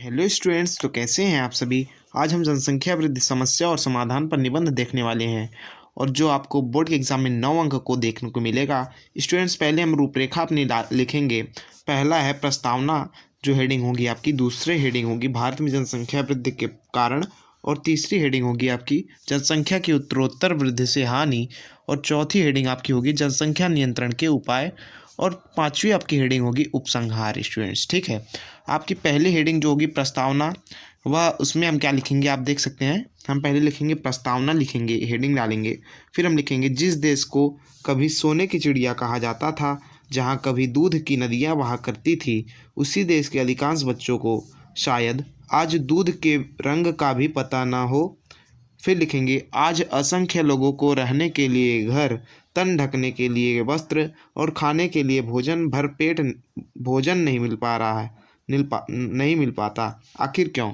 Hello students, तो कैसे हैं आप सभी। आज हम जनसंख्या वृद्धि समस्या और समाधान पर निबंध देखने वाले हैं और जो आपको बोर्ड के एग्जाम में 9 अंक को देखने को मिलेगा। स्टूडेंट्स, पहले हम रूपरेखा अपनी लिखेंगे। पहला है प्रस्तावना, जो हेडिंग होगी आपकी। दूसरी हेडिंग होगी भारत में जनसंख्या वृद्धि के कारण, और तीसरी हेडिंग होगी आपकी जनसंख्या की उत्तरोत्तर वृद्धि से हानि, और चौथी हेडिंग आपकी होगी जनसंख्या नियंत्रण के उपाय, और पांचवी आपकी हेडिंग होगी उपसंहार। स्टूडेंट्स, ठीक है। आपकी पहली हेडिंग जो होगी प्रस्तावना, वह उसमें हम क्या लिखेंगे आप देख सकते हैं। हम पहले लिखेंगे प्रस्तावना, लिखेंगे हेडिंग डालेंगे। फिर हम लिखेंगे जिस देश को कभी सोने की चिड़िया कहा जाता था, जहाँ कभी दूध की नदियाँ बहा करती थी, उसी देश के अधिकांश बच्चों को शायद आज दूध के रंग का भी पता ना हो। फिर लिखेंगे आज असंख्य लोगों को रहने के लिए घर, तन ढकने के लिए वस्त्र और खाने के लिए भोजन भर पेट भोजन नहीं मिल पा रहा है, नहीं मिल पाता। आखिर क्यों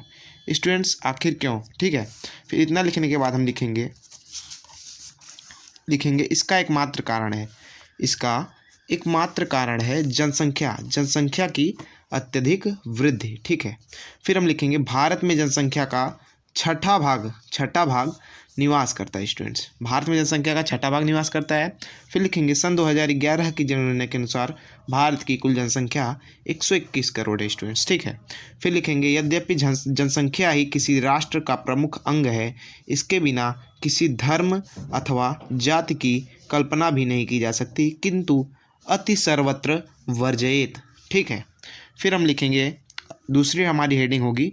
स्टूडेंट्स, आखिर क्यों, ठीक है। फिर इतना लिखने के बाद हम लिखेंगे इसका एकमात्र कारण है। इसका एकमात्र कारण है जनसंख्या की अत्यधिक वृद्धि, ठीक है। फिर हम लिखेंगे भारत में जनसंख्या का छठा भाग निवास करता है। स्टूडेंट्स, भारत में जनसंख्या का छठा भाग निवास करता है। फिर लिखेंगे सन 2011 की जनगणना के अनुसार भारत की कुल जनसंख्या 121 करोड़ है। स्टूडेंट्स, ठीक है। फिर लिखेंगे यद्यपि जनसंख्या ही किसी राष्ट्र का प्रमुख अंग है, इसके बिना किसी धर्म अथवा जाति की कल्पना भी नहीं की जा सकती, किंतु अति सर्वत्र वर्जयेत, ठीक है। फिर हम लिखेंगे दूसरी हमारी हेडिंग होगी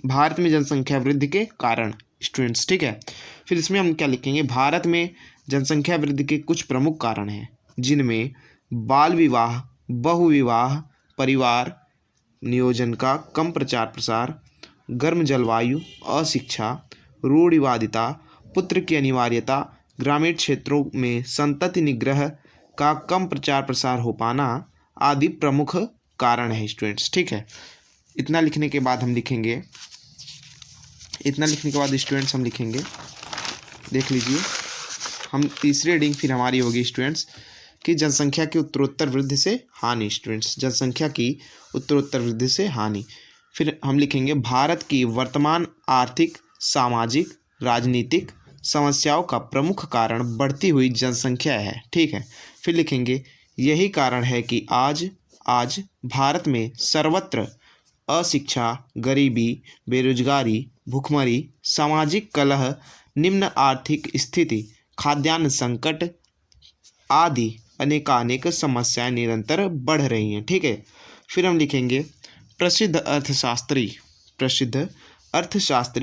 भारत में जनसंख्या वृद्धि के कारण। स्टूडेंट्स, ठीक है। फिर इसमें हम क्या लिखेंगे, भारत में जनसंख्या वृद्धि के कुछ प्रमुख कारण हैं, जिनमें बाल विवाह, बहुविवाह, परिवार नियोजन का कम प्रचार प्रसार, गर्म जलवायु, अशिक्षा, रूढ़िवादिता, पुत्र की अनिवार्यता, ग्रामीण क्षेत्रों में संतति निग्रह का कम प्रचार प्रसार हो पाना आदि प्रमुख कारण है। स्टूडेंट्स, ठीक है। इतना लिखने के बाद स्टूडेंट्स हम लिखेंगे, देख लीजिए। हम तीसरी हेडिंग फिर हमारी होगी स्टूडेंट्स कि जनसंख्या की उत्तरोत्तर वृद्धि से हानि। स्टूडेंट्स, जनसंख्या की उत्तरोत्तर वृद्धि से हानि। फिर हम लिखेंगे भारत की वर्तमान आर्थिक, सामाजिक, राजनीतिक समस्याओं का प्रमुख कारण बढ़ती हुई जनसंख्या है, ठीक है। फिर लिखेंगे यही कारण है कि आज भारत में सर्वत्र अशिक्षा, गरीबी, बेरोजगारी, भुखमरी, सामाजिक कलह, निम्न आर्थिक स्थिति, खाद्यान्न संकट आदि अनेकानेक समस्याएं निरंतर बढ़ रही हैं, ठीक है। फिर हम लिखेंगे प्रसिद्ध अर्थशास्त्री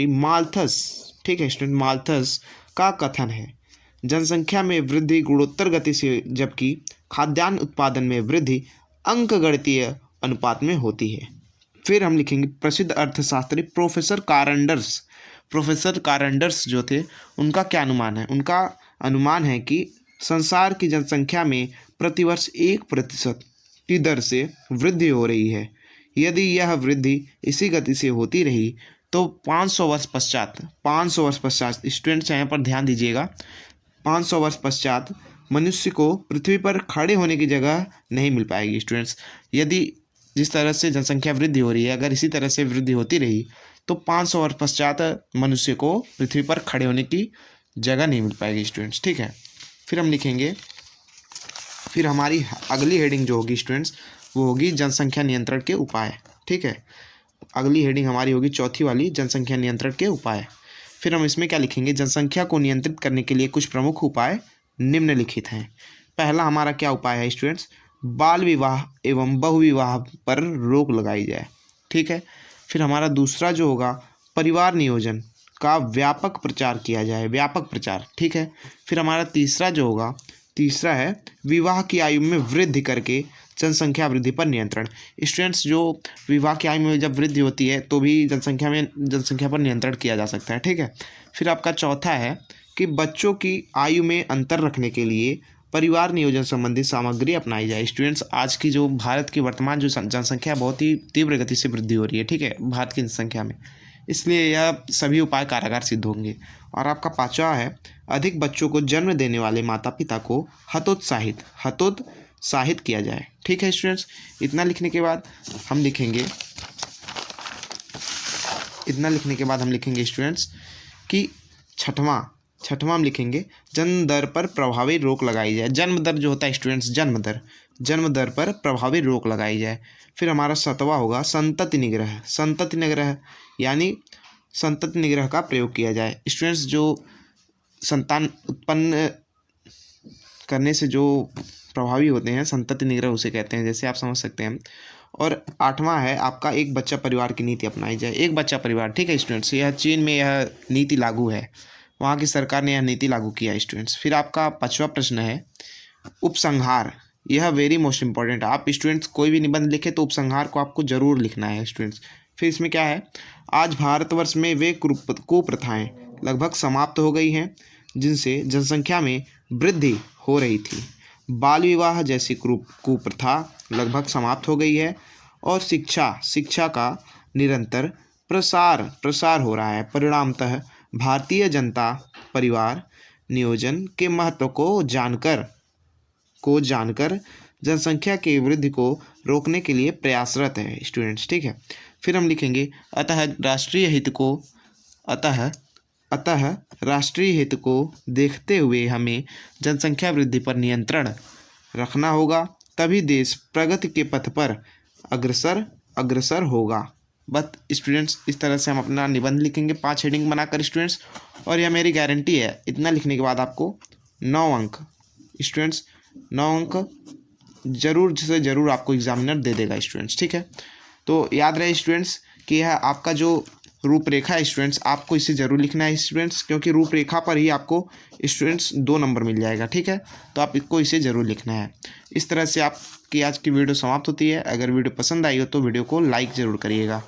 माल्थस, ठीक है स्टूडेंट, माल्थस का कथन है जनसंख्या में वृद्धि गुणोत्तर गति से, जबकि खाद्यान्न उत्पादन में वृद्धि अंकगणितीय अनुपात में होती है। फिर हम लिखेंगे प्रसिद्ध अर्थशास्त्री प्रोफेसर कारंडर्स जो थे, उनका क्या अनुमान है। उनका अनुमान है कि संसार की जनसंख्या में प्रतिवर्ष 1% की दर से वृद्धि हो रही है। यदि यह वृद्धि इसी गति से होती रही तो 500 वर्ष पश्चात स्टूडेंट्स यहाँ पर ध्यान दीजिएगा, 500 वर्ष पश्चात मनुष्य को पृथ्वी पर खड़े होने की जगह नहीं मिल पाएगी। स्टूडेंट्स, यदि जिस तरह से जनसंख्या वृद्धि हो रही है, अगर इसी तरह से वृद्धि होती रही तो 500 वर्ष पश्चात मनुष्य को पृथ्वी पर खड़े होने की जगह नहीं मिल पाएगी। स्टूडेंट्स, ठीक है। फिर हम लिखेंगे, फिर हमारी अगली हेडिंग जो होगी स्टूडेंट्स, वो होगी जनसंख्या नियंत्रण के उपाय, ठीक है। अगली हेडिंग हमारी होगी चौथी वाली, जनसंख्या नियंत्रण के उपाय। फिर हम इसमें क्या लिखेंगे, जनसंख्या को नियंत्रित करने के लिए कुछ प्रमुख उपाय निम्नलिखित हैं। पहला हमारा क्या उपाय है स्टूडेंट्स, बाल विवाह एवं बहुविवाह पर रोक लगाई जाए, ठीक है। फिर हमारा दूसरा जो होगा परिवार नियोजन का व्यापक प्रचार किया जाए, ठीक है। फिर हमारा तीसरा है विवाह की आयु में वृद्धि करके जनसंख्या वृद्धि पर नियंत्रण। स्टूडेंट्स, जो विवाह की आयु में जब वृद्धि होती है तो भी जनसंख्या पर नियंत्रण किया जा सकता है, ठीक है। फिर आपका चौथा है कि बच्चों की आयु में अंतर रखने के लिए परिवार नियोजन संबंधी सामग्री अपनाई जाए। स्टूडेंट्स, आज की जो भारत की वर्तमान जो जनसंख्या बहुत ही तीव्र गति से वृद्धि हो रही है, ठीक है, भारत की जनसंख्या में, इसलिए यह सभी उपाय कारगर सिद्ध होंगे। और आपका पांचवा है अधिक बच्चों को जन्म देने वाले माता पिता को हतोत्साहित किया जाए, ठीक है स्टूडेंट्स। इतना लिखने के बाद हम लिखेंगे इतना लिखने के बाद हम लिखेंगे स्टूडेंट्स कि छठवां हम लिखेंगे जन्म दर पर प्रभावी रोक लगाई जाए। जन्म दर जो होता है स्टूडेंट्स, जन्म दर पर प्रभावी रोक लगाई जाए। फिर हमारा 7वां होगा संतति निग्रह यानी संतति निग्रह का प्रयोग किया जाए। स्टूडेंट्स जो संतान उत्पन्न करने से जो प्रभावी होते हैं, संतति निग्रह उसे कहते हैं, जैसे आप समझ सकते हैं। और 8वां है आपका एक बच्चा परिवार की नीति अपनाई जाए। एक बच्चा परिवार, ठीक है स्टूडेंट्स, यह चीन में यह नीति लागू है, वहाँ की सरकार ने यह नीति लागू किया है स्टूडेंट्स। फिर आपका 5वां प्रश्न है उपसंहार। यह वेरी मोस्ट इंपॉर्टेंट है। आप स्टूडेंट्स कोई भी निबंध लिखे तो उपसंहार को आपको जरूर लिखना है स्टूडेंट्स। फिर इसमें क्या है, आज भारतवर्ष में वे कुप्रथाएं लगभग समाप्त हो गई हैं जिनसे जनसंख्या में वृद्धि हो रही थी। बाल विवाह जैसी कुप्रथा लगभग समाप्त हो गई है और शिक्षा का निरंतर प्रसार हो रहा है। परिणामतः भारतीय जनता परिवार नियोजन के महत्व को जानकर जनसंख्या की वृद्धि को रोकने के लिए प्रयासरत है स्टूडेंट्स, ठीक है। फिर हम लिखेंगे अतः राष्ट्रीय हित को देखते हुए हमें जनसंख्या वृद्धि पर नियंत्रण रखना होगा, तभी देश प्रगति के पथ पर अग्रसर होगा। बस स्टूडेंट्स इस तरह से हम अपना निबंध लिखेंगे 5 हेडिंग बनाकर स्टूडेंट्स, और यह मेरी गारंटी है, इतना लिखने के बाद आपको 9 अंक स्टूडेंट्स, 9 अंक जरूर से ज़रूर आपको एग्जामिनर दे देगा स्टूडेंट्स, ठीक है। तो याद रहे स्टूडेंट्स कि यह आपका जो रूपरेखा है स्टूडेंट्स, आपको इसे जरूर लिखना है स्टूडेंट्स, क्योंकि रूपरेखा पर ही आपको स्टूडेंट्स 2 नंबर मिल जाएगा, ठीक है। तो आप इसको इसे ज़रूर लिखना है। इस तरह से आपकी आज की वीडियो समाप्त होती है। अगर वीडियो पसंद आई हो तो वीडियो को लाइक ज़रूर करिएगा।